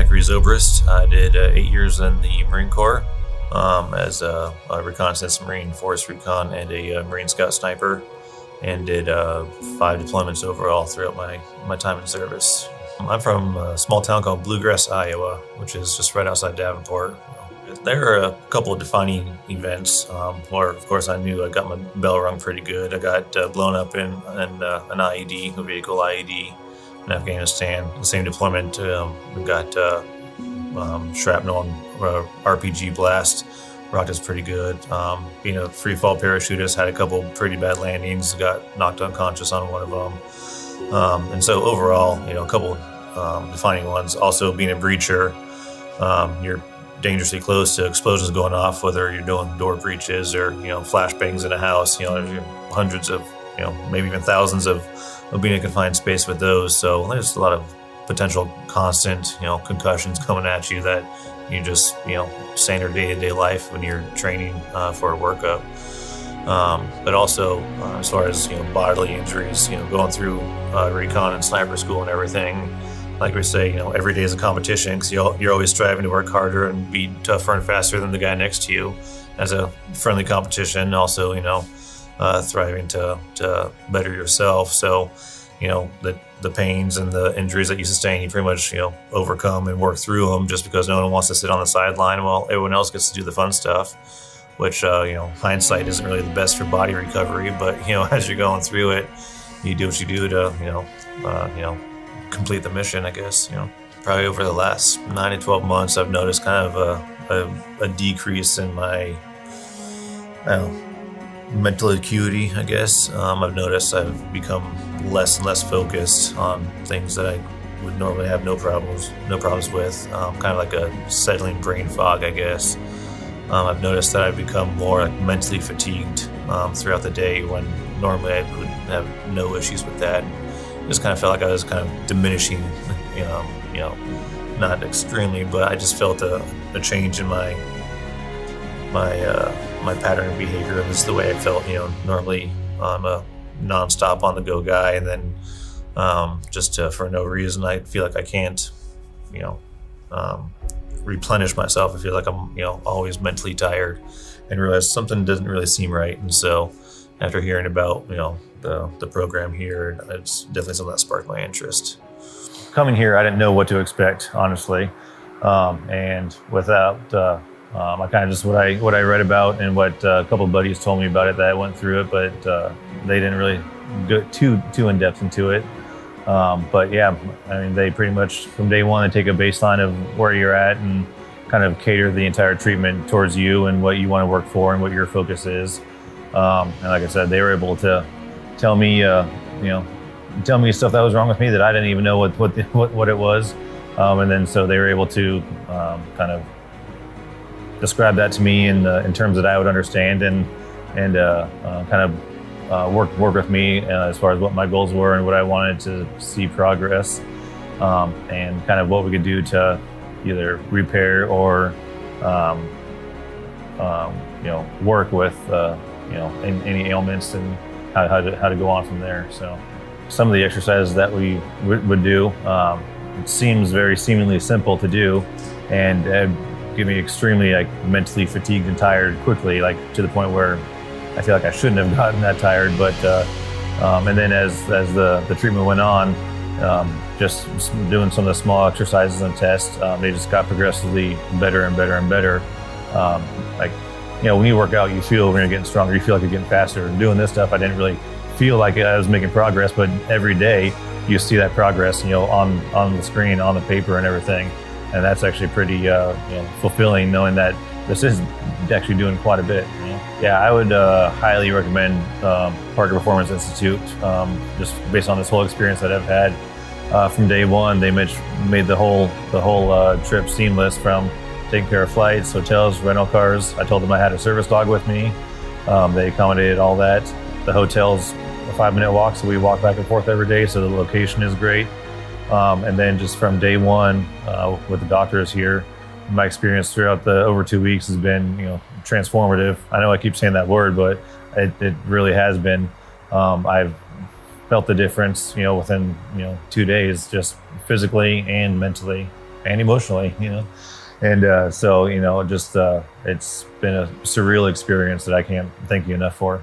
Zachary Zobrist. I did 8 years in the Marine Corps as a reconnaissance Marine, force recon, and a Marine Scout sniper, and did 5 deployments overall throughout my time in service. I'm from a small town called Bluegrass, Iowa, which is just right outside Davenport. There are a couple of defining events where, of course, I knew I got my bell rung pretty good. I got blown up in an IED, a vehicle IED, in Afghanistan. The same deployment, we got shrapnel and RPG blast. Rocked us pretty good. Being a free fall parachutist, had a couple pretty bad landings. Got knocked unconscious on one of them. And so overall, a couple defining ones. Also being a breacher, you're dangerously close to explosions going off, whether you're doing door breaches or flashbangs in a house. Hundreds of, maybe even thousands of being in a confined space with those. So there's a lot of potential constant, concussions coming at you that you just, standard day-to-day life when you're training for a workup. But also, as far as bodily injuries, going through recon and sniper school and everything. Like we say, every day is a competition because you're always striving to work harder and be tougher and faster than the guy next to you as a friendly competition. Also, thriving to better yourself. So, the pains and the injuries that you sustain, you pretty much, overcome and work through them just because no one wants to sit on the sideline while everyone else gets to do the fun stuff, which, hindsight isn't really the best for body recovery. But, as you're going through it, you do what you do to, complete the mission, I guess. Probably over the last 9 to 12 months, I've noticed kind of a decrease in my mental acuity, I guess. I've noticed I've become less and less focused on things that I would normally have no problems with. Kind of like a settling brain fog, I guess. I've noticed that I've become more mentally fatigued throughout the day when normally I would have no issues with that. Just kind of felt like I was kind of diminishing, not extremely, but I just felt a change in my pattern of behavior. And this is the way I felt, normally I'm a nonstop on the go guy, and then for no reason I feel like I can't, replenish myself. I feel like I'm, always mentally tired, and realize something doesn't really seem right. And so after hearing about, the program here, it's definitely something that sparked my interest. Coming here, I didn't know what to expect, honestly. And without, I kind of just what I read about and what a couple of buddies told me about it that I went through it, but they didn't really go too in depth into it. But yeah, I mean, they pretty much from day one, they take a baseline of where you're at and kind of cater the entire treatment towards you and what you want to work for and what your focus is. And like I said, they were able to tell me stuff that was wrong with me that I didn't even know what it was. And then so they were able to kind of describe that to me in terms that I would understand and kind of work with me as far as what my goals were and what I wanted to see progress, and kind of what we could do to either repair or work with any ailments and how to go on from there. So some of the exercises that we would do, it seems very seemingly simple to do, and get me extremely mentally fatigued and tired quickly, to the point where I feel like I shouldn't have gotten that tired. But and then as the treatment went on, just doing some of the small exercises and tests, they just got progressively better and better and better. When you work out, you feel when you're getting stronger, you feel like you're getting faster. And doing this stuff, I didn't really feel like I was making progress, but every day you see that progress, on the screen, on the paper and everything. And that's actually pretty fulfilling, knowing that this is actually doing quite a bit. Yeah, I would highly recommend Parker Performance Institute, just based on this whole experience that I've had from day one. They made the whole trip seamless, from taking care of flights, hotels, rental cars. I told them I had a service dog with me. They accommodated all that. The hotel's a 5-minute walk, so we walk back and forth every day, so the location is great. And then just from day one with the doctors here, my experience throughout the over 2 weeks has been, transformative. I know I keep saying that word, but it really has been. I've felt the difference, within, 2 days, just physically and mentally. and emotionally, And so, just it's been a surreal experience that I can't thank you enough for.